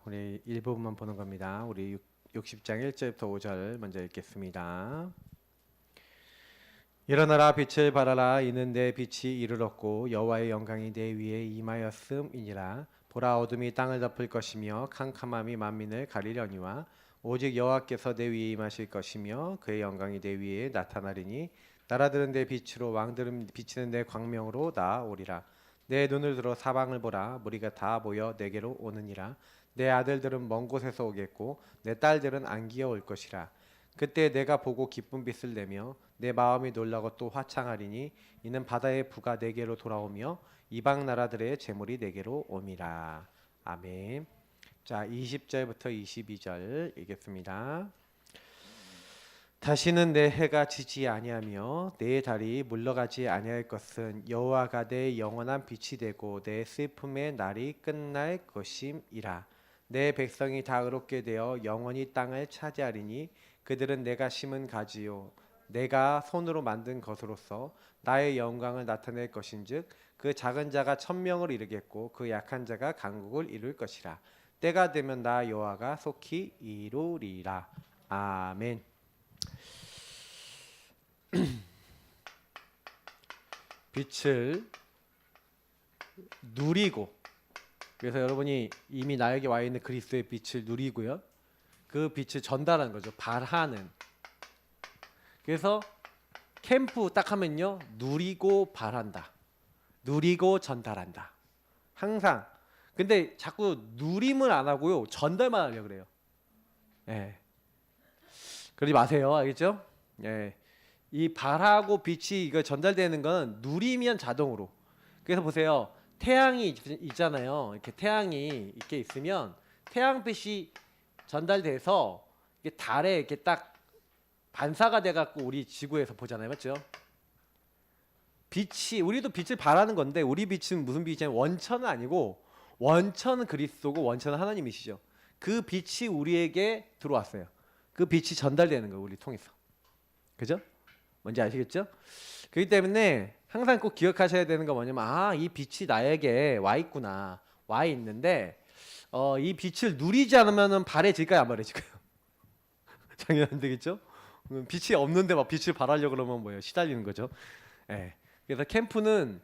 우리 일부분만 보는 겁니다. 우리 60장 1절부터 5절 먼저 읽겠습니다. 일어나라 빛을 발하라 이는 내 빛이 이르렀고 여호와의 영광이 내 위에 임하였음이니라. 보라 어둠이 땅을 덮을 것이며 캄캄함이 만민을 가리려니와 오직 여호와께서 내 위에 임하실 것이며 그의 영광이 내 위에 나타나리니 나라들은 내 빛으로 왕들은 비치는 내 광명으로 나아오리라. 내 눈을 들어 사방을 보라 무리가 다 모여 내게로 오느니라. 내 아들들은 먼 곳에서 오겠고 내 딸들은 안기어 올 것이라. 그때 내가 보고 기쁜 빛을 내며 내 마음이 놀라고 또 화창하리니 이는 바다의 부가 내게로 돌아오며 이방 나라들의 재물이 내게로 옴이라. 아멘. 자, 20절부터 22절 읽겠습니다. 다시는 내 해가 지지 아니하며 내 달이 물러가지 아니할 것은 여호와가 내 영원한 빛이 되고 내 슬픔의 날이 끝날 것임이라. 내 백성이 다 의롭게 되어 영원히 땅을 차지하리니 그들은 내가 심은 가지요 내가 손으로 만든 것으로서 나의 영광을 나타낼 것인즉 그 작은 자가 천명을 이루겠고 그 약한 자가 강국을 이룰 것이라. 때가 되면 나 여호와가 속히 이루리라. 아멘. 빛을 누리고, 그래서 여러분이 이미 나에게 와 있는 그리스도의 빛을 누리고요, 그 빛을 전달하는 거죠. 발하는. 그래서 캠프 딱 하면요, 누리고 발한다, 누리고 전달한다. 항상. 근데 자꾸 누림을 안 하고요, 전달만 하려고 그래요. 예. 그러지 마세요. 알겠죠? 예. 이 발하고 빛이 이거 전달되는 건 누리면 자동으로. 그래서 보세요. 태양이 있잖아요. 이렇게 태양이 이렇게 있으면 태양빛이 전달돼서 이게 달에 이렇게 딱 반사가 돼 갖고 우리 지구에서 보잖아요. 맞죠? 빛이, 우리도 빛을 발하는 건데 우리 빛은 무슨 빛이냐면 원천은 아니고, 원천은 그리스도고 원천은 하나님이시죠. 그 빛이 우리에게 들어왔어요. 그 빛이 전달되는 거예요. 우리 통해서. 그죠? 뭔지 아시겠죠? 그렇기 때문에 항상 꼭 기억하셔야 되는 거 뭐냐면, 이 빛이 나에게 와 있구나. 와 있는데 이 빛을 누리지 않으면 바래질까요? 안 바래질까요? 당연히 안 되겠죠? 빛이 없는데 막 빛을 발하려고 그러면 뭐예요? 시달리는 거죠. 예. 그래서 캠프는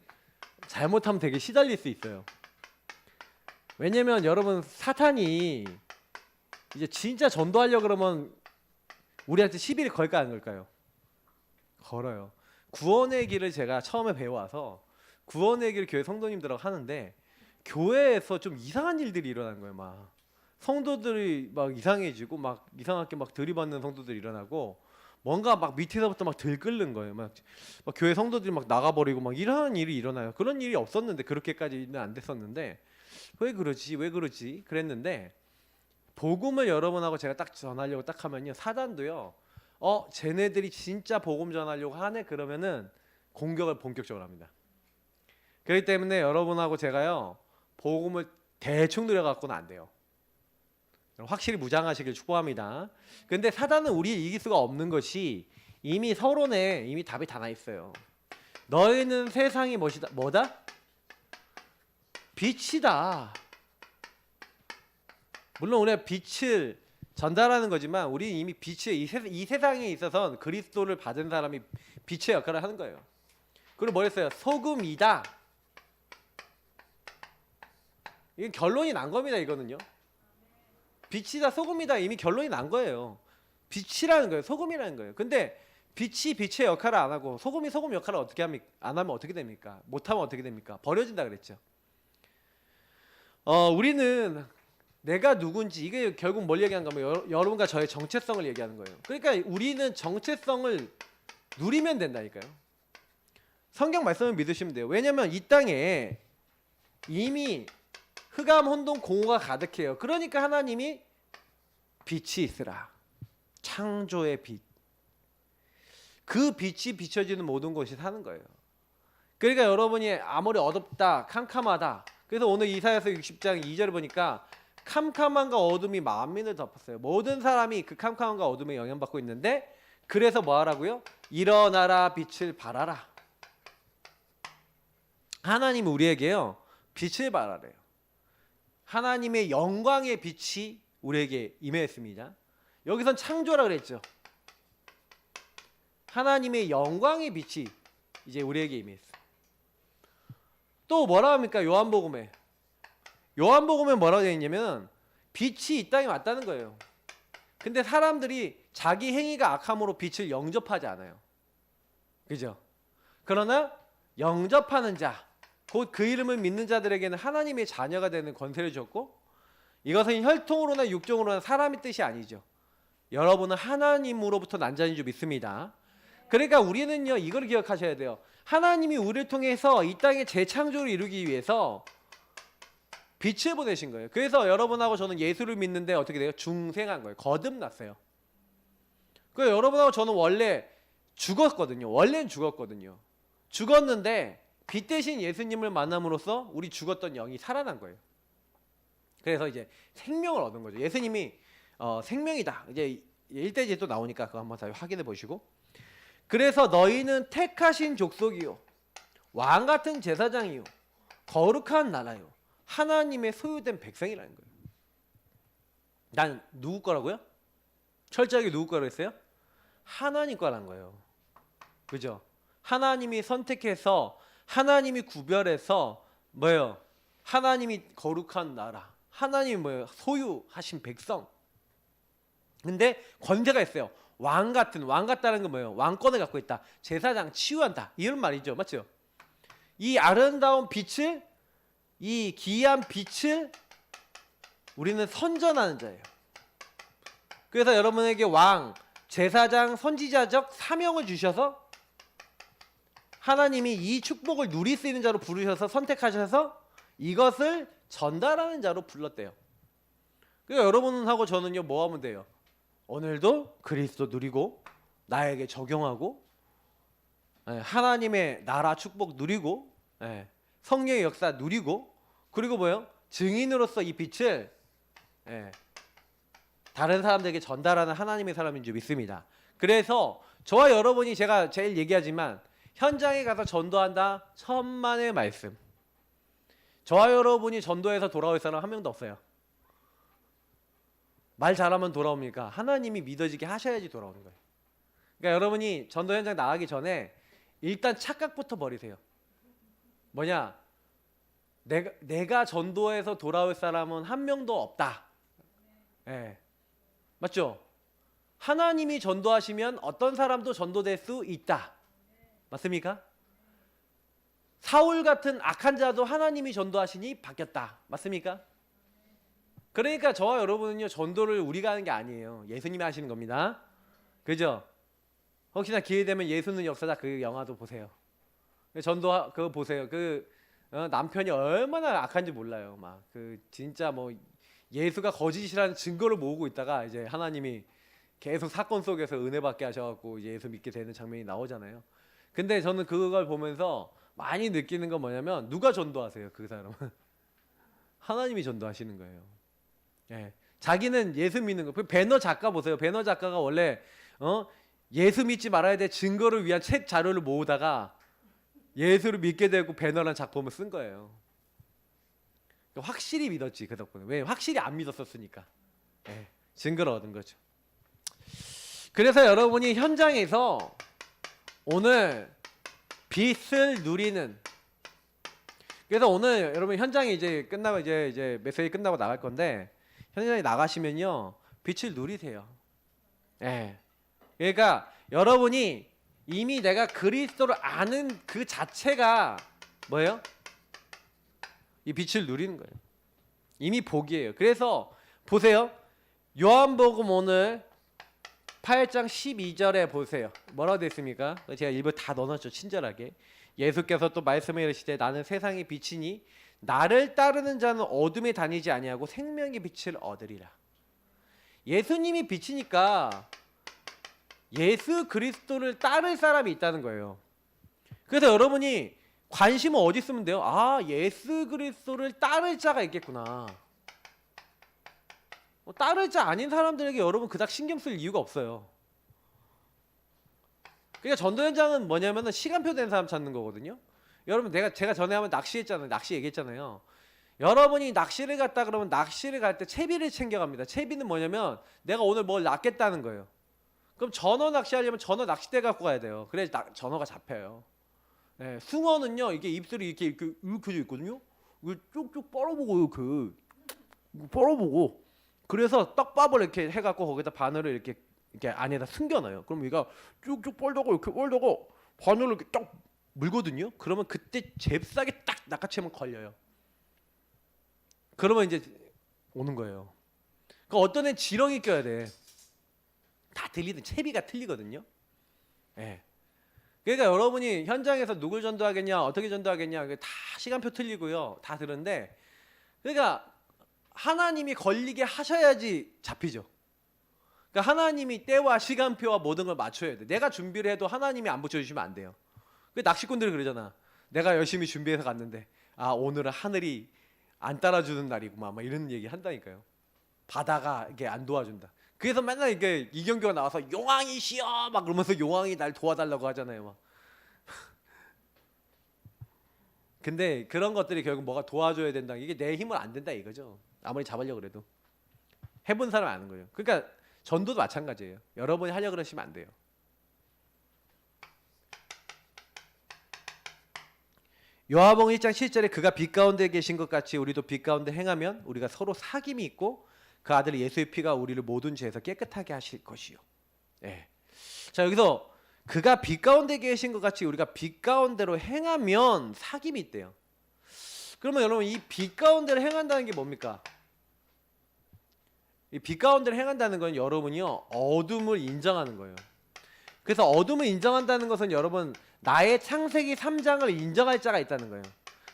잘못하면 되게 시달릴 수 있어요. 왜냐면 여러분, 사탄이 이제 진짜 전도하려고 그러면 우리한테 시비를 걸까 안 걸까요? 걸어요. 구원의 길을 제가 처음에 배워와서 구원의 길을 교회 성도님들하고 하는데, 교회에서 좀 이상한 일들이 일어나는 거예요. 막 성도들이 막 이상해지고 막 이상하게 막 들이받는 성도들이 일어나고, 뭔가 막 밑에서부터 막 들끓는 거예요. 막 교회 성도들이 막 나가버리고 막 이런 일이 일어나요. 그런 일이 없었는데, 그렇게까지는 안 됐었는데 왜 그러지? 왜 그러지? 그랬는데, 복음을 여러분하고 제가 딱 전하려고 딱 하면요, 사단도요, 쟤네들이 진짜 복음 전하려고 하네, 그러면은 공격을 본격적으로 합니다. 그렇기 때문에 여러분하고 제가요, 복음을 대충 들여갖고는 안 돼요. 확실히 무장하시길 축복합니다. 근데 사단은 우리를 이길 수가 없는 것이, 이미 서론에 이미 답이 다 나 있어요. 너희는 세상이 뭐다? 빛이다. 물론 우리가 빛을 전달하는 거지만, 우리는 이미 빛이 이 세상에 있어서 그리스도를 받은 사람이 빛의 역할을 하는 거예요. 그리고 뭐 했어요? 소금이다. 이건 결론이 난 겁니다. 이거는요, 빛이다 소금이다, 이미 결론이 난 거예요. 빛이라는 거예요, 소금이라는 거예요. 근데 빛이 빛의 역할을 안 하고 소금이 소금 역할을 어떻게 합니까? 안 하면 어떻게 됩니까? 못하면 어떻게 됩니까? 버려진다 그랬죠. 우리는 내가 누군지, 이게 결국 뭘 얘기하는 거면 여러분과 저의 정체성을 얘기하는 거예요. 그러니까 우리는 정체성을 누리면 된다니까요. 성경 말씀을 믿으시면 돼요. 왜냐면 이 땅에 이미 흑암, 혼돈, 공허가 가득해요. 그러니까 하나님이 빛이 있으라, 창조의 빛, 그 빛이 비춰지는 모든 곳이 사는 거예요. 그러니까 여러분이 아무리 어둡다, 캄캄하다, 그래서 오늘 이사야서 60장 2절을 보니까 캄캄함과 어둠이 만민을 덮었어요. 모든 사람이 그 캄캄함과 어둠에 영향받고 있는데, 그래서 뭐 하라고요? 일어나라, 빛을 발하라. 하나님이 우리에게요, 빛을 발하래요. 하나님의 영광의 빛이 우리에게 임했습니다. 여기선 창조라 그랬죠. 하나님의 영광의 빛이 이제 우리에게 임했어. 또 뭐라 합니까? 요한복음에 뭐라고 되어 있냐면 빛이 이 땅에 왔다는 거예요. 근데 사람들이 자기 행위가 악함으로 빛을 영접하지 않아요. 그죠? 그러나 영접하는 자, 곧 그 이름을 믿는 자들에게는 하나님의 자녀가 되는 권세를 줬고, 이것은 혈통으로나 육종으로나 사람의 뜻이 아니죠. 여러분은 하나님으로부터 난 자인 줄 믿습니다. 그러니까 우리는요, 이걸 기억하셔야 돼요. 하나님이 우리를 통해서 이 땅의 재창조를 이루기 위해서 빛을 보내신 거예요. 그래서 여러분하고 저는 예수를 믿는데 어떻게 돼요? 중생한 거예요. 거듭났어요. 그래서 여러분하고 저는 원래 죽었거든요. 원래는 죽었거든요. 죽었는데 빛 대신 예수님을 만남으로써 우리 죽었던 영이 살아난 거예요. 그래서 이제 생명을 얻은 거죠. 예수님이 생명이다. 이제 1대지에 또 나오니까 그거 한번 다 확인해 보시고. 그래서 너희는 택하신 족속이요, 왕 같은 제사장이요, 거룩한 나라요, 하나님의 소유된 백성이라는 거예요. 난 누구 거라고요? 철저하게 누구 거라고 했어요? 하나님 거라는 거예요. 그죠? 하나님이 선택해서, 하나님이 구별해서 뭐예요? 하나님이 거룩한 나라, 하나님이 뭐예요? 소유하신 백성. 근데 권세가 있어요. 왕 같다는 건 뭐예요? 왕권을 갖고 있다. 제사장 치유한다. 이런 말이죠. 맞죠? 이 아름다운 빛을, 이 기이한 빛을 우리는 선전하는 자예요. 그래서 여러분에게 왕, 제사장, 선지자적 사명을 주셔서 하나님이 이 축복을 누릴 수 있는 자로 부르셔서 선택하셔서 이것을 전달하는 자로 불렀대요. 그러니까 여러분하고 저는요, 뭐 하면 돼요? 오늘도 그리스도 누리고 나에게 적용하고 하나님의 나라 축복 누리고 성령의 역사 누리고, 그리고 뭐예요? 증인으로서 이 빛을 다른 사람들에게 전달하는 하나님의 사람인 줄 믿습니다. 그래서 저와 여러분이, 제가 제일 얘기하지만 현장에 가서 전도한다, 천만의 말씀. 저와 여러분이 전도해서 돌아올 사람 한 명도 없어요. 말 잘하면 돌아옵니까? 하나님이 믿어지게 하셔야지 돌아오는 거예요. 그러니까 여러분이 전도 현장 나가기 전에 일단 착각부터 버리세요. 뭐냐? 내가 전도해서 돌아올 사람은 한 명도 없다. 맞죠? 하나님이 전도하시면 어떤 사람도 전도될 수 있다. 맞습니까? 사울 같은 악한 자도 하나님이 전도하시니 바뀌었다. 맞습니까? 그러니까 저와 여러분은요, 전도를 우리가 하는 게 아니에요. 예수님이 하시는 겁니다. 그죠? 혹시나 기회 되면 예수는 역사다 그 영화도 보세요. 전도 그거 보세요. 남편이 얼마나 악한지 몰라요. 막 진짜 뭐 예수가 거짓이라는 증거를 모으고 있다가 이제 하나님이 계속 사건 속에서 은혜 받게 하셔갖고 예수 믿게 되는 장면이 나오잖아요. 근데 저는 그걸 보면서 많이 느끼는 건 뭐냐면, 누가 전도하세요? 그 사람은 하나님이 전도하시는 거예요. 자기는 예수 믿는 거. 배너 작가 보세요. 배너 작가가 원래 예수 믿지 말아야 될 증거를 위한 책 자료를 모으다가 예수를 믿게 되고 배너라는 작품을 쓴 거예요. 확실히 믿었지, 그 덕분에. 왜? 확실히 안 믿었었으니까. 증거를 얻은 거죠. 그래서 여러분이 현장에서 오늘 빛을 누리는, 그래서 오늘 여러분 현장이 이제 끝나고 이제 메시지 끝나고 나갈 건데, 현장에 나가시면요, 빛을 누리세요. 그러니까 여러분이 이미 내가 그리스도를 아는 그 자체가 뭐예요? 이 빛을 누리는 거예요. 이미 복이에요. 그래서 보세요. 요한복음 오늘 8장 12절에 보세요. 뭐라고 되어 있습니까? 제가 일부 다 넣어놨죠. 친절하게. 예수께서 또 말씀해 이르시되 나는 세상의 빛이니 나를 따르는 자는 어둠에 다니지 아니하고 생명의 빛을 얻으리라. 예수님이 빛이니까 예수 그리스도를 따를 사람이 있다는 거예요. 그래서 여러분이 관심은 어디 쓰면 돼요? 아, 예수 그리스도를 따를 자가 있겠구나. 따를 자 아닌 사람들에게 여러분 그닥 신경 쓸 이유가 없어요. 그러니까 전도 현장은 뭐냐면은 시간표 된 사람 찾는 거거든요. 여러분 제가 전에 한번 낚시 얘기했잖아요. 여러분이 낚시를 갔다 그러면 낚시를 갈 때 채비를 챙겨갑니다. 채비는 뭐냐면 내가 오늘 뭘 낚겠다는 거예요. 그럼 전어 낚시하려면 전어 낚싯대 갖고 가야 돼요. 그래야 전어가 잡혀요. 네, 숭어는요 이게 입술이 이렇게 있거든요. 이걸 쭉쭉 빨아보고 빨아보고 그래서 떡밥을 이렇게 해갖고 거기다 바늘을 이렇게 안에다 숨겨놔요. 그럼 얘가 쭉쭉 빨다가 이렇게 빨다가 바늘을 이렇게 딱 물거든요. 그러면 그때 잽싸게 딱 낚아채면 걸려요. 그러면 이제 오는 거예요. 그 어떤 애 지렁이 껴야 돼. 다 들리든 채비가 틀리거든요. 예. 그러니까 여러분이 현장에서 누굴 전도하겠냐, 어떻게 전도하겠냐, 다 시간표 틀리고요. 다 들은데, 그러니까 하나님이 걸리게 하셔야지 잡히죠. 그러니까 하나님이 때와 시간표와 모든 걸 맞춰야 돼. 내가 준비를 해도 하나님이 안 붙여주시면 안 돼요. 그 낚시꾼들이 그러잖아. 내가 열심히 준비해서 갔는데, 아 오늘은 하늘이 안 따라주는 날이구만, 막 이런 얘기 한다니까요. 바다가 이게 안 도와준다. 그래서 맨날 이게 이경규가 나와서 용왕이시여 막 그러면서 용왕이 날 도와달라고 하잖아요. 막. 근데 그런 것들이 결국 뭐가 도와줘야 된다. 이게 내 힘은 안 된다 이거죠. 아무리 잡으려고 그래도 해본 사람 아는 거예요. 그러니까 전도도 마찬가지예요. 여러분이 하려고 그러시면 안 돼요. 요한복음 1장 7절에 그가 빛 가운데 계신 것 같이 우리도 빛 가운데 행하면 우리가 서로 사귐이 있고 그 아들 예수의 피가 우리를 모든 죄에서 깨끗하게 하실 것이요. 예. 자 여기서 그가 빛 가운데 계신 것 같이 우리가 빛 가운데로 행하면 사귐이 있대요. 그러면 여러분 이 빛 가운데로 행한다는 게 뭡니까? 이 빛 가운데로 행한다는 건 여러분이요 어둠을 인정하는 거예요. 그래서 어둠을 인정한다는 것은 여러분 나의 창세기 3장을 인정할 자가 있다는 거예요.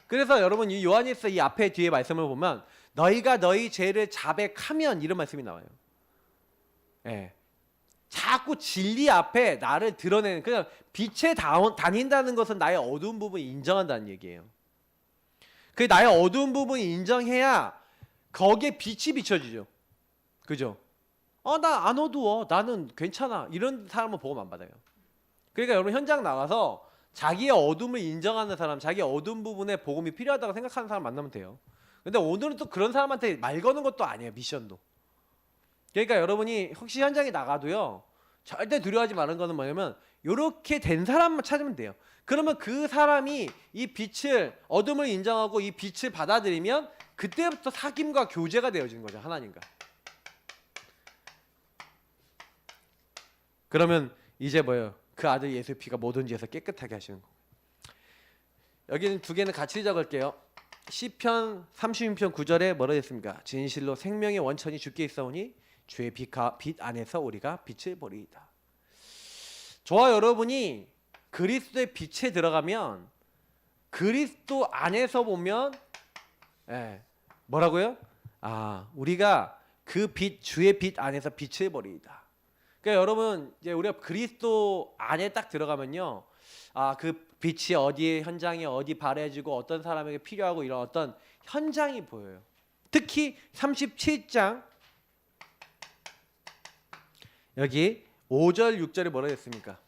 그래서 여러분 이 요한일서 이 앞에 뒤에 말씀을 보면 너희가 너희 죄를 자백하면 이런 말씀이 나와요. 예. 자꾸 진리 앞에 나를 드러내는 그냥 빛에 다닌다는 것은 나의 어두운 부분을 인정한다는 얘기예요. 그 나의 어두운 부분을 인정해야 거기에 빛이 비춰지죠. 그죠? 나 안 어두워. 나는 괜찮아. 이런 사람은 보험 안 받아요. 그러니까 여러분 현장 나가서 자기의 어둠을 인정하는 사람, 자기의 어두운 부분에 복음이 필요하다고 생각하는 사람 만나면 돼요. 근데 오늘은 또 그런 사람한테 말 거는 것도 아니에요. 미션도. 그러니까 여러분이 혹시 현장에 나가도요. 절대 두려워하지 말는 거는 뭐냐면 이렇게 된 사람만 찾으면 돼요. 그러면 그 사람이 이 빛을 어둠을 인정하고 이 빛을 받아들이면 그때부터 사귐과 교제가 되어지는 거죠. 하나님과. 그러면 이제 뭐예요? 그 아들 예수의 피가 모든 죄에서 깨끗하게 하시는 거. 여기는 두 개는 같이 적을게요. 시편 36편 9절에 뭐라 했습니까? 진실로 생명의 원천이 주께 있사오니 주의 빛 안에서 우리가 빛을 보리이다. 저와 여러분이 그리스도의 빛에 들어가면 그리스도 안에서 보면 뭐라고요? 우리가 그 빛 주의 빛 안에서 빛을 보리이다. 그러니까 여러분 이제 우리가 그리스도 안에 딱 들어가면요, 그 빛이 어디에 현장에 어디 발해지고 어떤 사람에게 필요하고 이런 어떤 현장이 보여요. 특히 37장 여기 5절 6절에 뭐라 했습니까?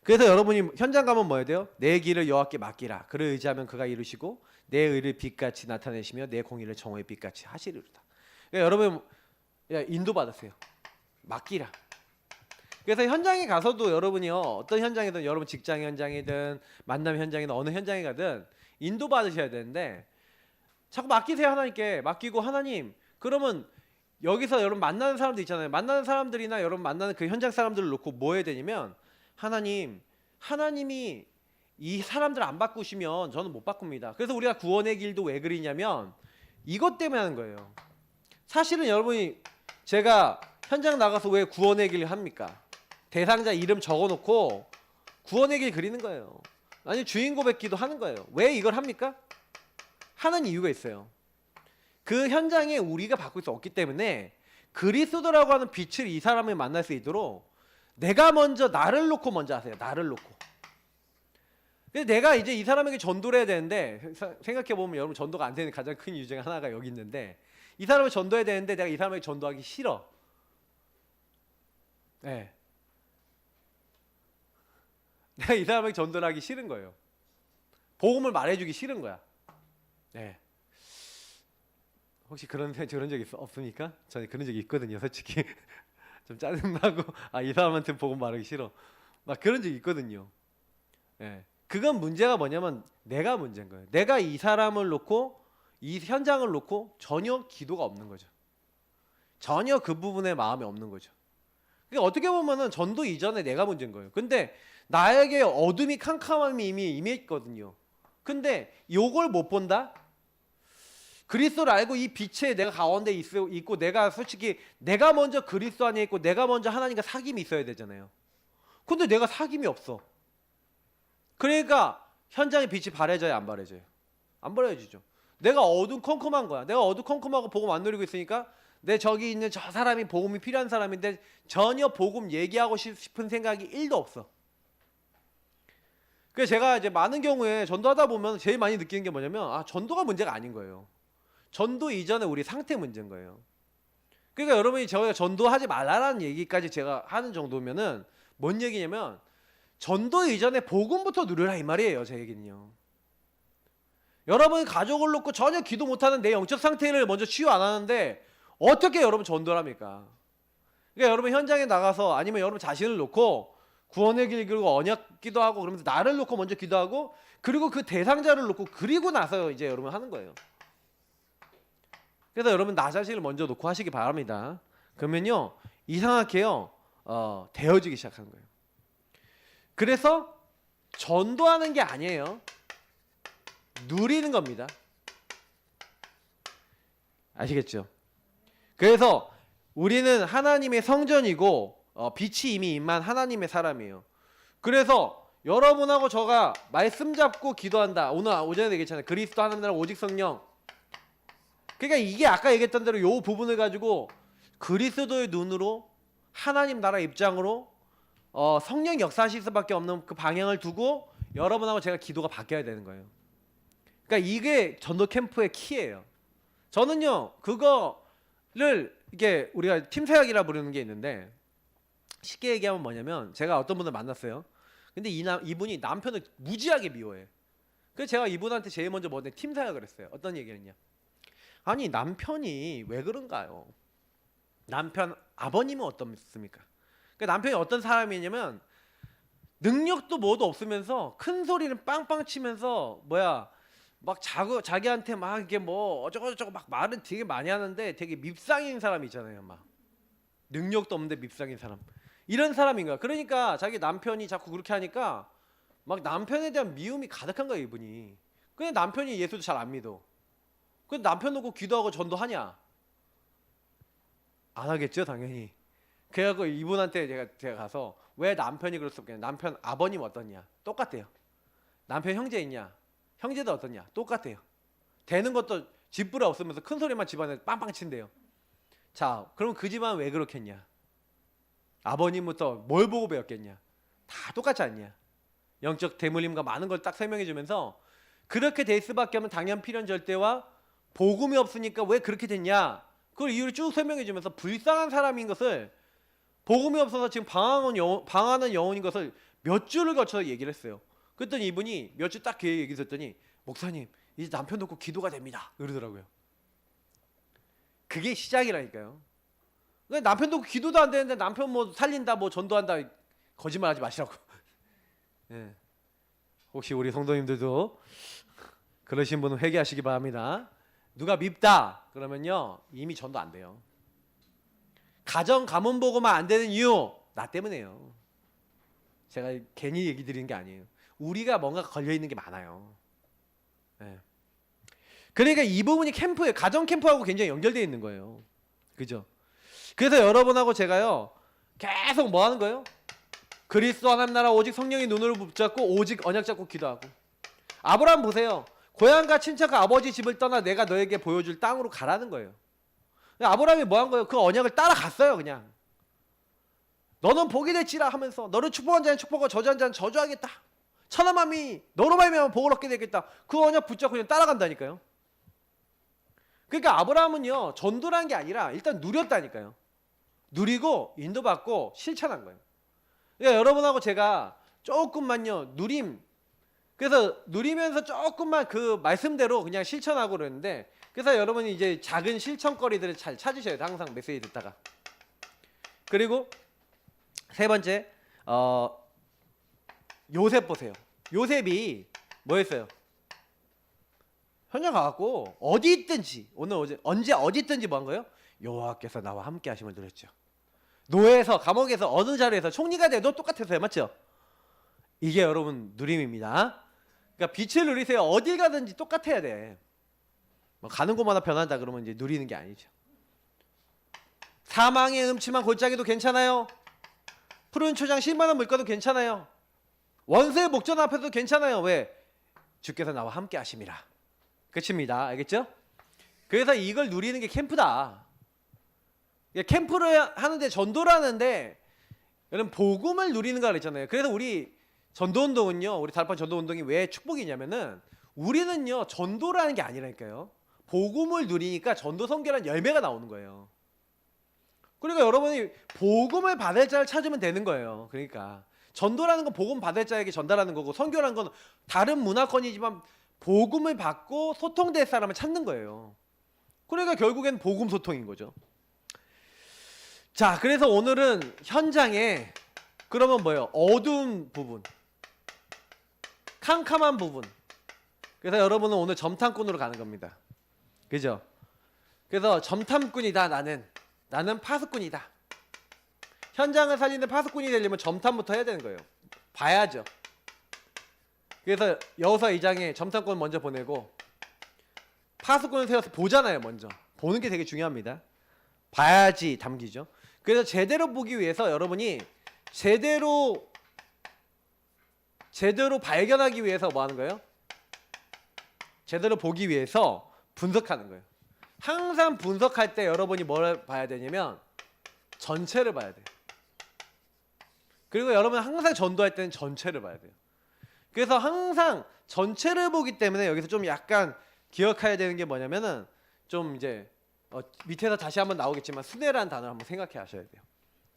그래서 여러분이 현장 가면 뭐 해야 돼요? 내 길을 여호와께 맡기라. 그를 의지하면 그가 이루시고 내 의를 빛같이 나타내시며 내 공의를 정오의 빛같이 하시리로다. 그러니까 여러분 인도 받으세요. 맡기라. 그래서 현장에 가서도 여러분이요 어떤 현장이든 여러분 직장 현장이든 만남 현장이든 어느 현장에 가든 인도 받으셔야 되는데 자꾸 맡기세요. 하나님께 맡기고 하나님 그러면 여기서 여러분 만나는 사람들 있잖아요. 만나는 사람들이나 여러분 만나는 그 현장 사람들을 놓고 뭐 해야 되냐면 하나님이 이 사람들 안 바꾸시면 저는 못 바꿉니다. 그래서 우리가 구원의 길도 왜 그리냐면 이것 때문에 하는 거예요. 사실은 여러분이 제가 현장 나가서 왜 구원의 길 합니까? 대상자 이름 적어놓고 구원의 길 그리는 거예요. 아니 주인 고백 기도 하는 거예요. 왜 이걸 합니까? 하는 이유가 있어요. 그 현장에 우리가 바꿀 수 없기 때문에 그리스도라고 하는 빛을 이 사람을 만날 수 있도록 내가 먼저 나를 놓고 먼저 하세요. 나를 놓고. 근데 내가 이제 이 사람에게 전도를 해야 되는데 생각해보면 여러분 전도가 안 되는 가장 큰 이유 중에 하나가 여기 있는데 이 사람을 전도해야 되는데 내가 이 사람에게 전도하기 싫어. 네. 내가 이 사람에게 전도를 하기 싫은 거예요. 복음을 말해주기 싫은 거야. 네. 혹시 그런 적 없습니까? 저는 그런 적이 있거든요, 솔직히. 좀 짜증나고 이 사람한테 보고 말하기 싫어. 막 그런 적이 있거든요. 예. 그건 문제가 뭐냐면 내가 문제인 거예요. 내가 이 사람을 놓고 이 현장을 놓고 전혀 기도가 없는 거죠. 전혀 그 부분에 마음이 없는 거죠. 그러니까 어떻게 보면은 전도 이전에 내가 문제인 거예요. 근데 나에게 어둠이 캄캄함이 이미 임했거든요. 근데 요걸 못 본다? 그리스도를 알고 이 빛에 내가 가운데 있고 내가 솔직히 내가 먼저 그리스도 안에 있고 내가 먼저 하나님과 사귐이 있어야 되잖아요. 근데 내가 사귐이 없어. 그러니까 현장에 빛이 발해져야 안 발해져요? 안 발해지죠. 내가 어두컴컴한 거야. 내가 어두컴컴하고 복음 안 누리고 있으니까 내 저기 있는 저 사람이 복음이 필요한 사람인데 전혀 복음 얘기하고 싶은 생각이 1도 없어. 그래서 제가 이제 많은 경우에 전도하다 보면 제일 많이 느끼는 게 뭐냐면 전도가 문제가 아닌 거예요. 전도 이전에 우리 상태 문제인 거예요. 그러니까 여러분이 저희가 전도하지 말라라는 얘기까지 제가 하는 정도면은 뭔 얘기냐면 전도 이전에 복음부터 누려라 이 말이에요. 제 얘기는요. 여러분이 가족을 놓고 전혀 기도 못하는 내 영적 상태를 먼저 치유 안 하는데 어떻게 여러분 전도를 합니까? 그러니까 여러분 현장에 나가서 아니면 여러분 자신을 놓고 구원의 길 그리고 언약 기도하고 그러면서 나를 놓고 먼저 기도하고 그리고 그 대상자를 놓고 그리고 나서 이제 여러분 하는 거예요. 그래서 여러분 나 자신을 먼저 놓고 하시기 바랍니다. 그러면요 이상하게요 되어지기 시작하는 거예요. 그래서 전도하는 게 아니에요. 누리는 겁니다. 아시겠죠? 그래서 우리는 하나님의 성전이고 빛이 이미 임한 하나님의 사람이에요. 그래서 여러분하고 저가 말씀 잡고 기도한다. 오늘 오전에 얘기했잖아요. 그리스도 하나님 나라 오직 성령. 그러니까 이게 아까 얘기했던 대로 요 부분을 가지고 그리스도의 눈으로 하나님 나라 입장으로 성령 역사하실 수밖에 없는 그 방향을 두고 여러분하고 제가 기도가 바뀌어야 되는 거예요. 그러니까 이게 전도 캠프의 키예요. 저는요 그거를 이게 우리가 팀사역이라 부르는 게 있는데 쉽게 얘기하면 뭐냐면 제가 어떤 분을 만났어요. 근데 이분이 남편을 무지하게 미워해. 그래서 제가 이분한테 제일 먼저 팀사역을 했어요. 어떤 얘기를 했냐? 아니 남편이 왜 그런가요? 남편 아버님은 어떻습니까? 그러니까 남편이 어떤 사람이냐면 능력도 뭐도 없으면서 큰 소리를 빵빵 치면서 막 자기한테 막 이게 뭐 어쩌고저쩌고 막 말은 되게 많이 하는데 되게 밉상인 사람 있잖아요. 막 능력도 없는데 밉상인 사람 이런 사람인 거야. 그러니까 자기 남편이 자꾸 그렇게 하니까 막 남편에 대한 미움이 가득한 거야 이분이. 근데 남편이 예수도 잘 안 믿어. 근데 남편 놓고 기도하고 전도하냐? 안 하겠죠 당연히. 그래갖고 이분한테 제가 가서 왜 남편이 그럴 수 없겠냐? 남편 아버님 어떻냐? 똑같대요. 남편 형제 있냐? 형제도 어떻냐? 똑같아요. 되는 것도 집부라 없으면서 큰 소리만 집안에 빵빵 친대요. 자, 그럼 그 집안 왜 그렇겠냐? 아버님부터 뭘 보고 배웠겠냐? 다 똑같지 않냐? 영적 대물림과 많은 걸 딱 설명해 주면서 그렇게 될 수밖에 없는 당연 필연 절대와 복음이 없으니까 왜 그렇게 됐냐? 그걸 이유를 쭉 설명해 주면서 불쌍한 사람인 것을 복음이 없어서 지금 방황하는 영혼인 것을 몇 줄을 거쳐서 얘기를 했어요. 그랬더니 이분이 몇 줄 딱 그 얘기 했더니 목사님 이제 남편 놓고 기도가 됩니다 그러더라고요. 그게 시작이라니까요. 남편 놓고 기도도 안 되는데 남편 뭐 살린다 뭐 전도한다 거짓말하지 마시라고. 네. 혹시 우리 성도님들도 그러신 분은 회개하시기 바랍니다. 누가 밉다 그러면요 이미 전도 안 돼요. 가정 가문 보고만 안 되는 이유 나 때문에요. 제가 괜히 얘기 드리는 게 아니에요. 우리가 뭔가 걸려있는 게 많아요. 네. 그러니까 이 부분이 가정 캠프하고 굉장히 연결되어 있는 거예요. 그죠? 그래서 여러분하고 제가요 계속 뭐 하는 거예요? 그리스도 하나님 나라 오직 성령의 눈으로 붙잡고 오직 언약 잡고 기도하고. 아브라함 보세요. 고향과 친척과 아버지 집을 떠나 내가 너에게 보여줄 땅으로 가라는 거예요. 아브라함이 뭐 한 거예요? 그 언약을 따라갔어요. 그냥 너는 복이 될지라 하면서 너를 축복한 자는 축복하고 저주한 자는 저주하겠다. 천하만이 너로 말미암아 복을 얻게 되겠다. 그 언약 붙잡고 그냥 따라간다니까요. 그러니까 아브라함은요 전도란 게 아니라 일단 누렸다니까요. 누리고 인도받고 실천한 거예요. 그러니까 여러분하고 제가 조금만요 그래서 누리면서 조금만 그 말씀대로 그냥 실천하고 그러는데 그래서 여러분이 이제 작은 실천거리들을 잘 찾으셔야 돼요. 항상 메시지 듣다가. 그리고 세 번째, 요셉 보세요. 요셉이 뭐였어요? 현장 가갖고 어디 있든지 오늘 언제 어디 있든지 뭐 한 거예요? 여호와께서 나와 함께 하심을 누렸죠. 노예에서 감옥에서 어느 자리에서 총리가 돼도 똑같았어요. 맞죠? 이게 여러분 누림입니다. 그러니까 빛을 누리세요. 어딜 가든지 똑같아야 돼. 뭐 가는 곳마다 변한다 그러면 이제 누리는 게 아니죠. 사망의 음침한 골짜기도 괜찮아요. 푸른 초장 실만한 물가도 괜찮아요. 원수의 목전 앞에도 괜찮아요. 왜? 주께서 나와 함께 하심이라. 끝입니다. 알겠죠? 그래서 이걸 누리는 게 캠프다. 캠프를 하는데 전도를 하는데 여러분 복음을 누리는 거 그랬잖아요. 그래서 우리 전도운동은요, 우리 달판 전도운동이 왜 축복이냐면은 우리는요 전도를 하는 게 아니라니까요. 복음을 누리니까 전도 선교라는 열매가 나오는 거예요. 그러니까 여러분이 복음을 받을 자를 찾으면 되는 거예요. 그러니까 전도라는 건 복음 받을 자에게 전달하는 거고, 선교라는 건 다른 문화권이지만 복음을 받고 소통될 사람을 찾는 거예요. 그러니까 결국엔 복음 소통인 거죠. 자, 그래서 오늘은 현장에 그러면 뭐예요? 어두운 부분, 캄캄한 부분. 그래서 여러분은 오늘 점탐꾼으로 가는 겁니다. 그죠? 그래서 점탐꾼이다. 나는 파수꾼이다. 현장을 살리는 파수꾼이 되려면 점탐부터 해야 되는 거예요. 봐야죠. 그래서 여호수아 2장에 점탐꾼 먼저 보내고 파수꾼을 세워서 보잖아요. 먼저 보는 게 되게 중요합니다. 봐야지 담기죠. 그래서 제대로 보기 위해서 여러분이 제대로 발견하기 위해서 뭐 하는 거예요? 제대로 보기 위해서 분석하는 거예요. 항상 분석할 때 여러분이 뭘 봐야 되냐면 전체를 봐야 돼요. 그리고 여러분 항상 전도할 때는 전체를 봐야 돼요. 그래서 항상 전체를 보기 때문에 여기서 좀 약간 기억해야 되는 게 뭐냐면은 좀 이제 밑에서 다시 한번 나오겠지만 순회라는 단어를 한번 생각해 하셔야 돼요.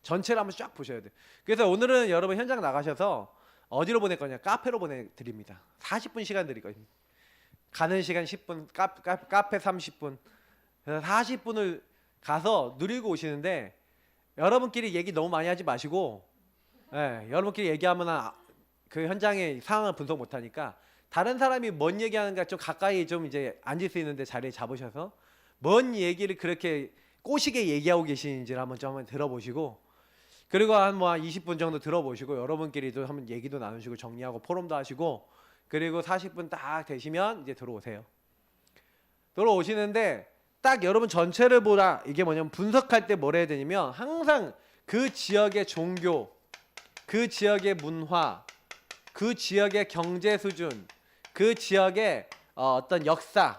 전체를 한번 쫙 보셔야 돼요. 그래서 오늘은 여러분 현장 나가셔서 어디로 보낼 거냐? 카페로 보내드립니다. 40분 시간 드리거든요. 가는 시간 10분, 카페 30분. 그래서 40분을 가서 누리고 오시는데 여러분끼리 얘기 너무 많이 하지 마시고, 여러분끼리 얘기하면 그 현장의 상황을 분석 못하니까 다른 사람이 뭔 얘기하는가 좀 가까이 좀 이제 앉을 수 있는데 자리에 잡으셔서 뭔 얘기를 그렇게 꼬시게 얘기하고 계시는지를 한번 들어보시고, 그리고 한 20분 정도 들어보시고 여러분끼리도 한번 얘기도 나누시고 정리하고 포럼도 하시고, 그리고 40분 딱 되시면 이제 들어오세요. 들어오시는데 딱 여러분 전체를 보라. 이게 뭐냐면 분석할 때 뭘 해야 되냐면 항상 그 지역의 종교, 그 지역의 문화, 그 지역의 경제 수준, 그 지역의 어떤 역사,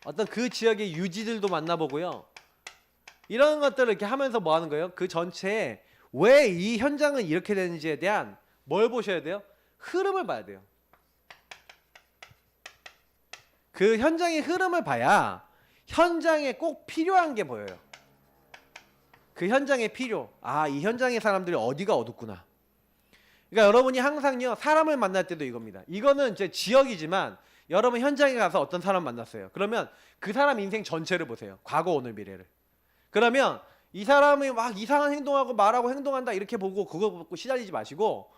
어떤 그 지역의 유지들도 만나보고요. 이런 것들을 이렇게 하면서 뭐 하는 거예요? 그 전체에 왜 이 현장은 이렇게 되는지에 대한 뭘 보셔야 돼요? 흐름을 봐야 돼요. 그 현장의 흐름을 봐야 현장에 꼭 필요한 게 보여요. 그 현장의 필요. 이 현장의 사람들이 어디가 어둡구나. 그러니까 여러분이 항상요 사람을 만날 때도 이겁니다. 이거는 제 지역이지만 여러분 현장에 가서 어떤 사람 만났어요. 그러면 그 사람 인생 전체를 보세요. 과거, 오늘, 미래를. 그러면 이 사람이 막 이상한 행동하고 말하고 행동한다 이렇게 보고 그거 보고 시달리지 마시고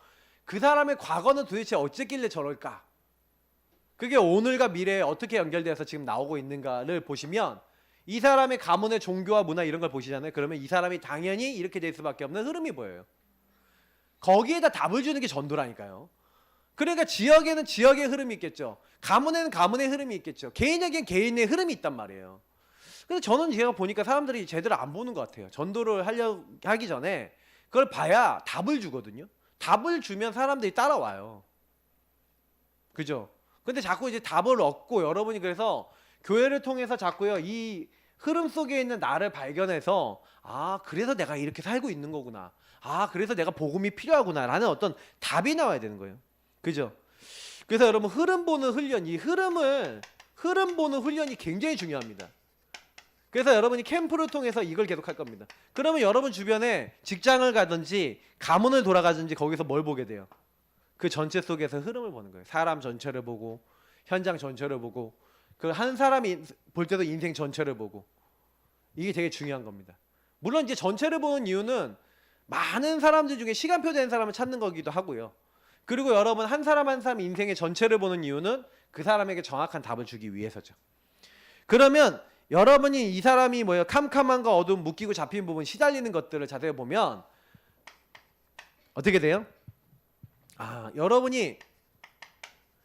그 사람의 과거는 도대체 어쨌길래 저럴까? 그게 오늘과 미래에 어떻게 연결돼서 지금 나오고 있는가를 보시면 이 사람의 가문의 종교와 문화 이런 걸 보시잖아요. 그러면 이 사람이 당연히 이렇게 될 수밖에 없는 흐름이 보여요. 거기에다 답을 주는 게 전도라니까요. 그러니까 지역에는 지역의 흐름이 있겠죠. 가문에는 가문의 흐름이 있겠죠. 개인에겐 개인의 흐름이 있단 말이에요. 근데 저는 제가 보니까 사람들이 제대로 안 보는 것 같아요. 전도를 하기 전에 그걸 봐야 답을 주거든요. 답을 주면 사람들이 따라와요. 그죠? 근데 자꾸 이제 답을 얻고 여러분이 그래서 교회를 통해서 자꾸요 이 흐름 속에 있는 나를 발견해서 그래서 내가 이렇게 살고 있는 거구나. 그래서 내가 복음이 필요하구나 라는 어떤 답이 나와야 되는 거예요. 그죠? 그래서 여러분 흐름 보는 훈련, 이 흐름 보는 훈련이 굉장히 중요합니다. 그래서 여러분이 캠프를 통해서 이걸 계속 할 겁니다. 그러면 여러분 주변에 직장을 가든지 가문을 돌아가든지 거기서 뭘 보게 돼요? 그 전체 속에서 흐름을 보는 거예요. 사람 전체를 보고 현장 전체를 보고 그 한 사람이 볼 때도 인생 전체를 보고 이게 되게 중요한 겁니다. 물론 이제 전체를 보는 이유는 많은 사람들 중에 시간표 된 사람을 찾는 거기도 하고요. 그리고 여러분 한 사람 한 사람 인생의 전체를 보는 이유는 그 사람에게 정확한 답을 주기 위해서죠. 그러면 여러분이 이 사람이 뭐예요? 캄캄함과 어두움, 묶이고 잡힌 부분, 시달리는 것들을 자세히 보면 어떻게 돼요? 여러분이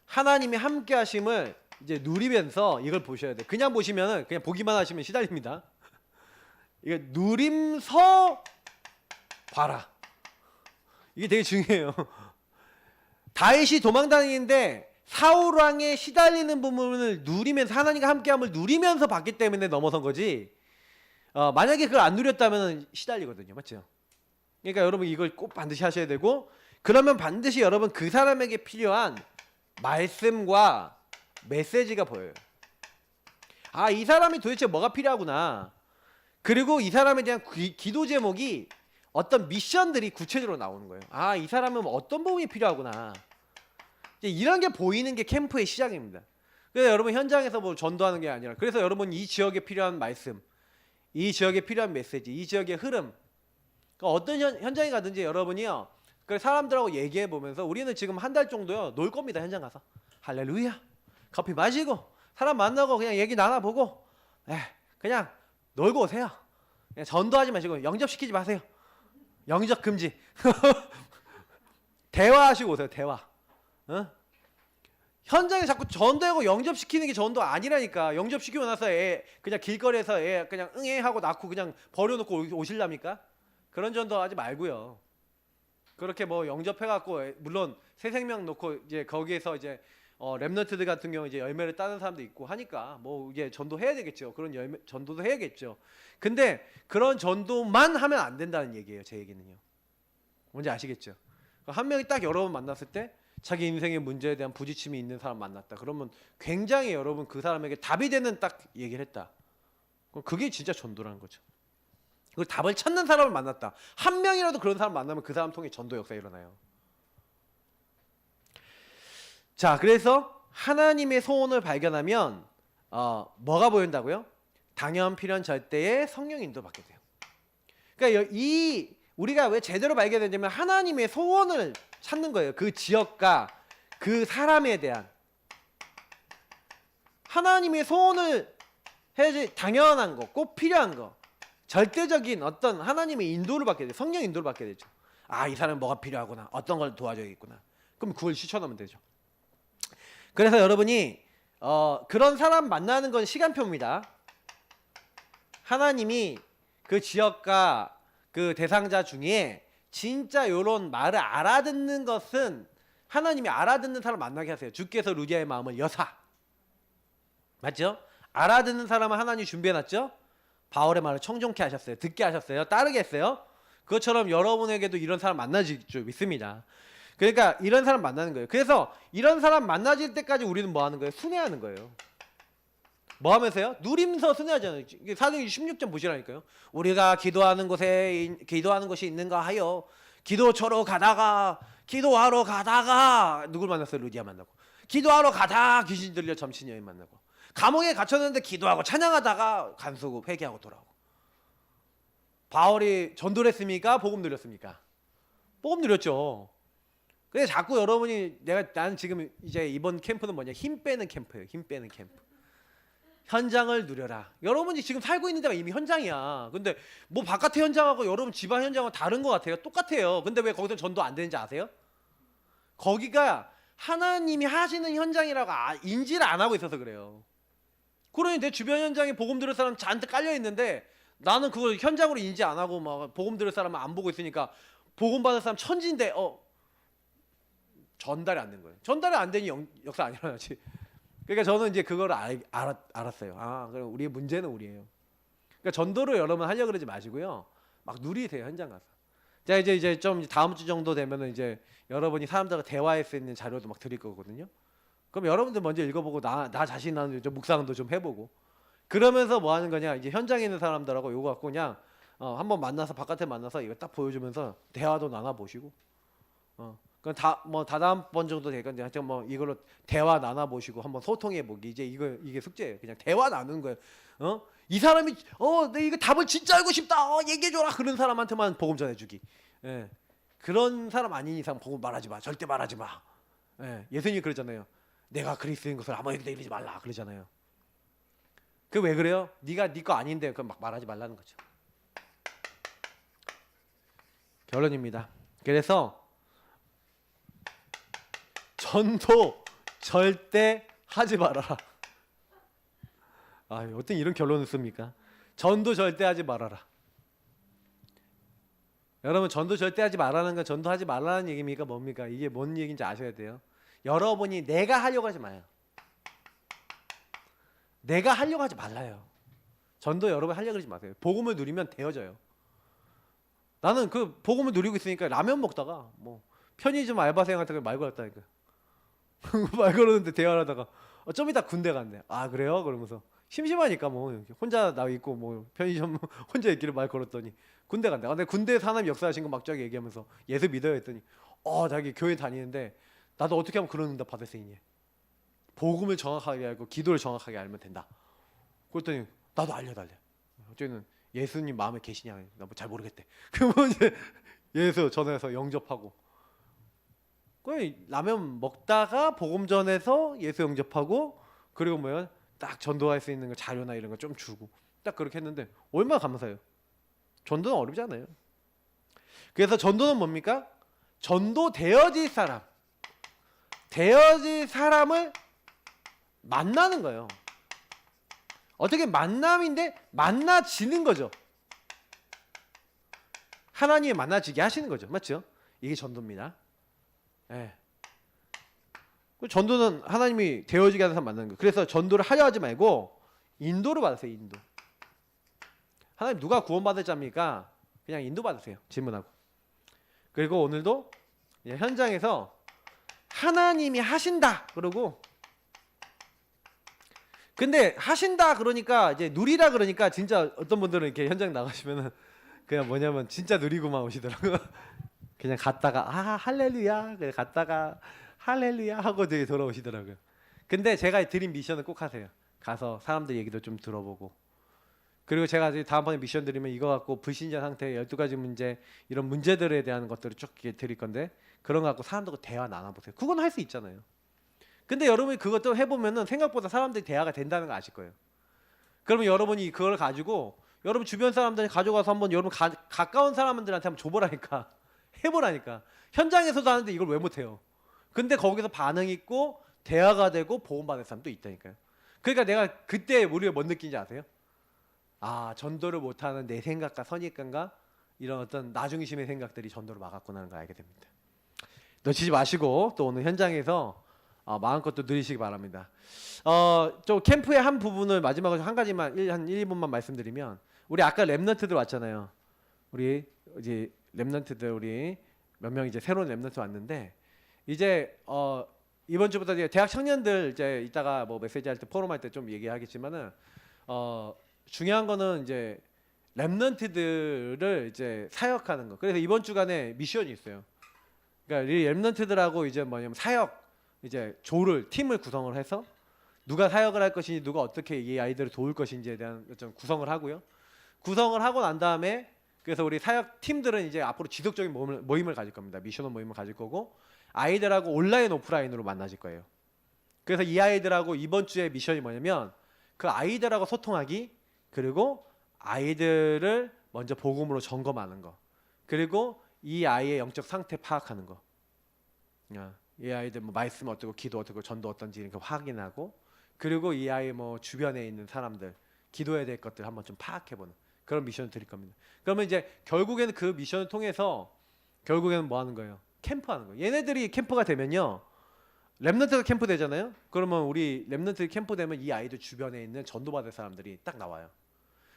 하나님의 함께 하심을 이제 누리면서 이걸 보셔야 돼요. 그냥 보시면은 그냥 보기만 하시면 시달립니다. 이게 누림서 봐라. 이게 되게 중요해요. 다윗이 도망다니는데 사울 왕의 시달리는 부분을 누리면서 하나님과 함께함을 누리면서 봤기 때문에 넘어선 거지. 만약에 그걸 안 누렸다면 시달리거든요, 맞죠? 그러니까 여러분 이걸 꼭 반드시 하셔야 되고, 그러면 반드시 여러분 그 사람에게 필요한 말씀과 메시지가 보여요. 이 사람이 도대체 뭐가 필요하구나. 그리고 이 사람에 대한 기도 제목이 어떤 미션들이 구체적으로 나오는 거예요. 이 사람은 어떤 부분이 필요하구나. 이런 게 보이는 게 캠프의 시작입니다. 그래서 여러분 현장에서 뭐 전도하는 게 아니라, 그래서 여러분 이 지역에 필요한 말씀, 이 지역에 필요한 메시지, 이 지역의 흐름, 그러니까 어떤 현장에 가든지 여러분이요, 그 사람들하고 얘기해 보면서 우리는 지금 한 달 정도요 놀 겁니다. 현장 가서 할렐루야 커피 마시고 사람 만나고 그냥 얘기 나눠보고 그냥 놀고 오세요. 그냥 전도하지 마시고 영접시키지 마세요. 영접 금지. 대화하시고 오세요. 대화. 현장에 자꾸 전도하고 영접시키는 게 전도 아니라니까. 영접시키고 나서 애 그냥 길거리에서 애 그냥 응애 하고 낳고 그냥 버려놓고 오실랍니까? 그런 전도 하지 말고요. 그렇게 뭐 영접해갖고 물론 새 생명 놓고 이제 거기에서 이제 렘넌트들 같은 경우 이제 열매를 따는 사람도 있고 하니까 뭐 이게 전도해야 되겠죠. 그런 전도도 해야겠죠. 근데 그런 전도만 하면 안 된다는 얘기예요. 제 얘기는요. 뭔지 아시겠죠? 한 명이 딱 여러 번 만났을 때 자기 인생의 문제에 대한 부딪힘이 있는 사람 만났다. 그러면 굉장히 여러분 그 사람에게 답이 되는 딱 얘기를 했다. 그게 진짜 전도라는 거죠. 그 답을 찾는 사람을 만났다. 한 명이라도 그런 사람 만나면 그 사람 통해 전도 역사가 일어나요. 자, 그래서 하나님의 소원을 발견하면 뭐가 보인다고요? 당연, 필연, 절대의 성령 인도 받게 돼요. 그러니까 우리가 왜 제대로 발견되냐면 하나님의 소원을 찾는 거예요. 그 지역과 그 사람에 대한 하나님의 소원을 해야지. 당연한 거, 꼭 필요한 거, 절대적인 어떤 하나님의 인도를 받게 돼요. 성령 인도를 받게 되죠. 이 사람은 뭐가 필요하구나, 어떤 걸 도와줘야겠구나. 그럼 그걸 실천하면 되죠. 그래서 여러분이 그런 사람 만나는 건 시간표입니다. 하나님이 그 지역과 그 대상자 중에 진짜 이런 말을 알아듣는 것은 하나님이 알아듣는 사람 만나게 하세요. 주께서 루디아의 마음을 여사. 맞죠? 알아듣는 사람은 하나님이 준비해놨죠? 바울의 말을 청종케 하셨어요. 듣게 하셨어요. 따르게 했어요. 그것처럼 여러분에게도 이런 사람 만나질 줄 믿습니다. 그러니까 이런 사람 만나는 거예요. 그래서 이런 사람 만나질 때까지 우리는 뭐 하는 거예요? 순회하는 거예요. 뭐 하면서요? 누림서 순회하잖아요. 사도행전 16장 보시라니까요. 우리가 기도하는 곳이 있는가 하여 기도하러 가다가 누굴 만났어요? 루디아 만나고. 기도하러 가다 귀신 들려 점친 여인 만나고. 감옥에 갇혔는데 기도하고 찬양하다가 간수고 회개하고 돌아오고. 바울이 전도를 했습니까? 복음 누렸습니까? 복음 누렸죠. 그래서 자꾸 여러분이 나는 지금 이제 이번 캠프는 뭐냐? 힘 빼는 캠프예요. 힘 빼는 캠프. 현장을 누려라. 여러분이 지금 살고 있는 데가 이미 현장이야. 근데 뭐 바깥의 현장하고 여러분 집안 현장은 다른 것 같아요. 똑같아요. 근데 왜 거기서 전도 안 되는지 아세요? 거기가 하나님이 하시는 현장이라고 인지를 안 하고 있어서 그래요. 그러니 내 주변 현장에 복음 들을 사람 잔뜩 깔려 있는데 나는 그걸 현장으로 인지 안 하고 막 복음 들을 사람은 안 보고 있으니까 복음 받을 사람 천지인데 전달이 안 된 거예요. 전달이 안 되니 역사 안 일어나지. 그러니까 저는 이제 그걸 알았어요. 그럼 우리의 문제는 우리예요. 그러니까 전도를 여러분 하려고 그러지 마시고요. 막 누리세요. 현장 가서. 자, 이제 좀 다음 주 정도 되면은 이제 여러분이 사람들과 대화할 수 있는 자료도 막 드릴 거거든요. 그럼 여러분들 먼저 읽어보고 나 자신은 좀 묵상도 좀 해보고 그러면서 뭐 하는 거냐, 이제 현장에 있는 사람들하고 요거 갖고 그냥 한번 만나서 바깥에 만나서 이거 딱 보여주면서 대화도 나눠보시고 그건 뭐 다다음번 정도 될 건데 하여튼 뭐 이걸로 대화 나눠 보시고 한번 소통해 보기. 이제 이게 숙제예요. 그냥 대화 나누는 거예요. 이 사람이 내 이거 답을 진짜 알고 싶다. 얘기해 줘라. 그런 사람한테만 복음 전해 주기. 예. 그런 사람 아닌 이상 복음 말하지 마. 절대 말하지 마. 예. 예수님이 그러잖아요. 내가 그리스도인 것을 아무에게도 이르지 말라 그러잖아요. 그 왜 그래요? 네가 네 거 아닌데 그 막 말하지 말라는 거죠. 결론입니다. 그래서 전도 절대 하지 말아라. 아, 어떤 이런 결론을 씁니까? 전도 절대 하지 말아라. 여러분, 전도 절대 하지 말라는 건 전도하지 말라는 얘기입니까? 뭡니까? 이게 뭔 얘기인지 아셔야 돼요. 여러분이 내가 하려고 하지 마요. 내가 하려고 하지 말라요. 전도 여러분 하려고 하지 마세요. 복음을 누리면 되어져요. 나는 그 복음을 누리고 있으니까 라면 먹다가 뭐 편의점 알바생한테 말 걸었다니까. 말 걸었는데 대화를 하다가 좀 이따 군대 간대. 아 그래요? 그러면서 심심하니까 뭐 혼자 나 있고 뭐 편의점 혼자 있기를 말 걸었더니 군대 간대. 근데 군대 산업 역사하신 거 막 쫙 얘기하면서 예수 믿어요 했더니 자기 교회 다니는데 나도 어떻게 하면 그런 응답 받을 수 있니? 복음을 정확하게 알고 기도를 정확하게 알면 된다. 그랬더니 나도 알려달래. 어쩌면 예수님 마음에 계시냐? 나 뭐 잘 모르겠대. 그러면 이제 예수 전해서 영접하고. 그 라면 먹다가 복음 전해서 예수 영접하고 그리고 뭐야 딱 전도할 수 있는 거 자료나 이런 거 좀 주고 딱 그렇게 했는데 얼마나 감사해요. 전도는 어렵지 않아요. 그래서 전도는 뭡니까? 전도 되어질 사람을 만나는 거예요. 어떻게 만남인데 만나지는 거죠. 하나님이 만나지게 하시는 거죠. 맞죠? 이게 전도입니다. 예. 전도는 하나님이 되어지게 하는 사람 만나는 거예요. 그래서 전도를 하려 하지 말고 인도를 받으세요. 인도. 하나님 누가 구원받을 자입니까? 그냥 인도 받으세요. 질문하고. 그리고 오늘도 현장에서 하나님이 하신다 그러고 근데 하신다 그러니까 이제 누리라 그러니까 진짜 어떤 분들은 이렇게 현장 나가시면은 그냥 뭐냐면 진짜 누리고만 오시더라고요. 그냥 갔다가 할렐루야 그래 갔다가 할렐루야 하고 되게 돌아오시더라고요. 근데 제가 드린 미션은 꼭 하세요. 가서 사람들 얘기도 좀 들어보고 그리고 제가 다음번에 미션 드리면 이거 갖고 불신자 상태 12가지 문제 이런 문제들에 대한 것들을 쭉 드릴 건데 그런 거 갖고 사람들과 대화 나눠보세요. 그건 할 수 있잖아요. 근데 여러분이 그것도 해보면은 생각보다 사람들이 대화가 된다는 거 아실 거예요. 그러면 여러분이 그걸 가지고 여러분 주변 사람들이 가져가서 한번 여러분 가까운 사람들한테 한번 줘보라니까. 해보라니까. 현장에서도 하는데 이걸 왜 못해요? 근데 거기서 반응 있고 대화가 되고 복음받을 사람도 있다니까요. 그러니까 내가 그때 우리가 뭔 느끼는지 아세요? 전도를 못하는 내 생각과 선입관과 이런 어떤 나중심의 생각들이 전도를 막았구나 하는 걸 알게 됩니다. 놓치지 마시고 또 오늘 현장에서 마음껏 또 누리시기 바랍니다. 좀 캠프의 한 부분을 마지막으로 한 가지만 한 1분만 말씀드리면 우리 아까 랩넌트들 왔잖아요. 우리 이제 랩넌트들 우리 몇 명 이제 새로운 랩넌트 왔는데 이제 이번 주부터 이제 대학 청년들 이제 이따가 뭐 메시지 할 때 포럼 할 때 좀 얘기하겠지만은 중요한 거는 이제 랩넌트들을 이제 사역하는 거. 그래서 이번 주간에 미션이 있어요. 그러니까 이 랩넌트들하고 이제 뭐냐면 사역 이제 팀을 구성을 해서 누가 사역을 할 것인지 누가 어떻게 이 아이들을 도울 것인지에 대한 좀 구성을 하고요. 구성을 하고 난 다음에 그래서 우리 사역 팀들은 이제 앞으로 지속적인 모임을 가질 겁니다. 미션원 모임을 가질 거고 아이들하고 온라인 오프라인으로 만나질 거예요. 그래서 이 아이들하고 이번 주에 미션이 뭐냐면 그 아이들하고 소통하기 그리고 아이들을 먼저 복음으로 점검하는 거 그리고 이 아이의 영적 상태 파악하는 거 이 아이들 뭐 말씀 어떻고 기도 어떻고 전도 어떤지 이렇게 확인하고 그리고 이 아이 뭐 주변에 있는 사람들 기도해야 될 것들 한번 좀 파악해보는 그런 미션을 드릴 겁니다. 그러면 이제 결국에는 그 미션을 통해서 결국에는 뭐 하는 거예요? 캠프하는 거예요. 얘네들이 캠프가 되면요 랩넌트가 캠프 되잖아요. 그러면 우리 랩넌트 캠프 되면 이 아이들 주변에 있는 전도받을 사람들이 딱 나와요.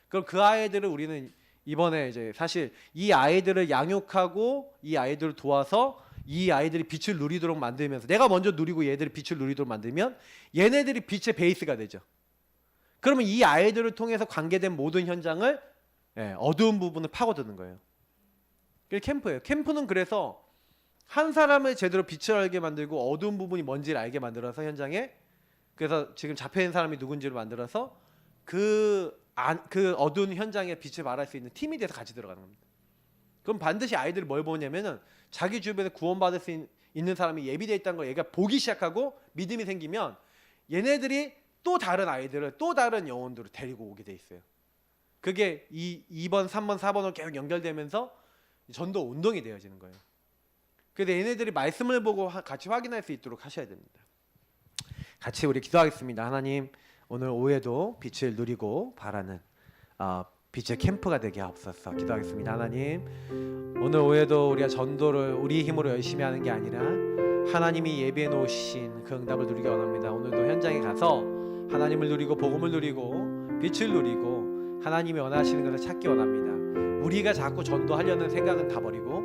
그럼 그 아이들을 우리는 이번에 이제 사실 이 아이들을 양육하고 이 아이들을 도와서 이 아이들이 빛을 누리도록 만들면서 내가 먼저 누리고 얘들이 빛을 누리도록 만들면 얘네들이 빛의 베이스가 되죠. 그러면 이 아이들을 통해서 관계된 모든 현장을 어두운 부분을 파고드는 거예요. 그게 캠프예요. 캠프는 그래서 한 사람을 제대로 빛을 알게 만들고 어두운 부분이 뭔지를 알게 만들어서 현장에, 그래서 지금 잡혀 있는 사람이 누군지를 만들어서 그 어두운 현장에 빛을 발할 수 있는 팀이 돼서 같이 들어가는 겁니다. 그럼 반드시 아이들이 뭘 보냐면은 자기 주변에 구원받을 수 있는 사람이 예비되어 있다는 걸 얘가 보기 시작하고 믿음이 생기면 얘네들이 또 다른 아이들을, 또 다른 영혼들을 데리고 오게 돼 있어요. 그게 2번, 3번, 4번으로 계속 연결되면서 전도 운동이 되어지는 거예요. 그래서 얘네들이 말씀을 보고 같이 확인할 수 있도록 하셔야 됩니다. 같이 우리 기도하겠습니다. 하나님, 오늘 오후에도 빛을 누리고 바라는 빛의 캠프가 되게 하옵소서. 기도하겠습니다. 하나님, 오늘 오후에도 우리가 전도를 우리 힘으로 열심히 하는 게 아니라 하나님이 예비해 놓으신 그 응답을 누리기 원합니다. 오늘도 현장에 가서 하나님을 누리고 복음을 누리고 빛을 누리고 하나님이 원하시는 것을 찾기 원합니다. 우리가 자꾸 전도하려는 생각은 다 버리고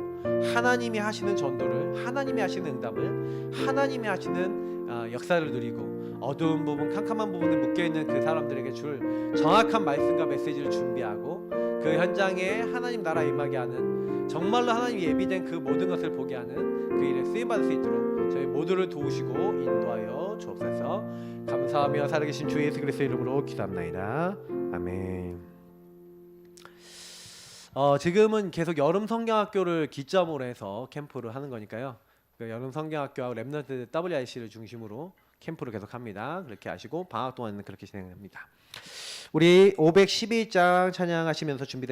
하나님이 하시는 전도를, 하나님이 하시는 응답을, 하나님이 하시는 역사를 누리고 어두운 부분, 캄캄한 부분에 묶여있는 그 사람들에게 줄 정확한 말씀과 메시지를 준비하고 그 현장에 하나님 나라 임하게 하는, 정말로 하나님이 예비된 그 모든 것을 보게 하는 그 일에 쓰임받을 수 있도록 저희 모두를 도우시고 인도하여 주옵소서. 감사하며 살아계신 주 예수 그리스도의 이름으로 기도합나이다. 아멘. 지금은 계속 여름 성경학교를 기점으로 해서 캠프를 하는 거니까요. 그 여름 성경학교하고 랩넌트 WIC를 중심으로 캠프를 계속합니다. 그렇게 하시고 방학 동안은 그렇게 진행합니다. 우리 512장 찬양하시면서 준비된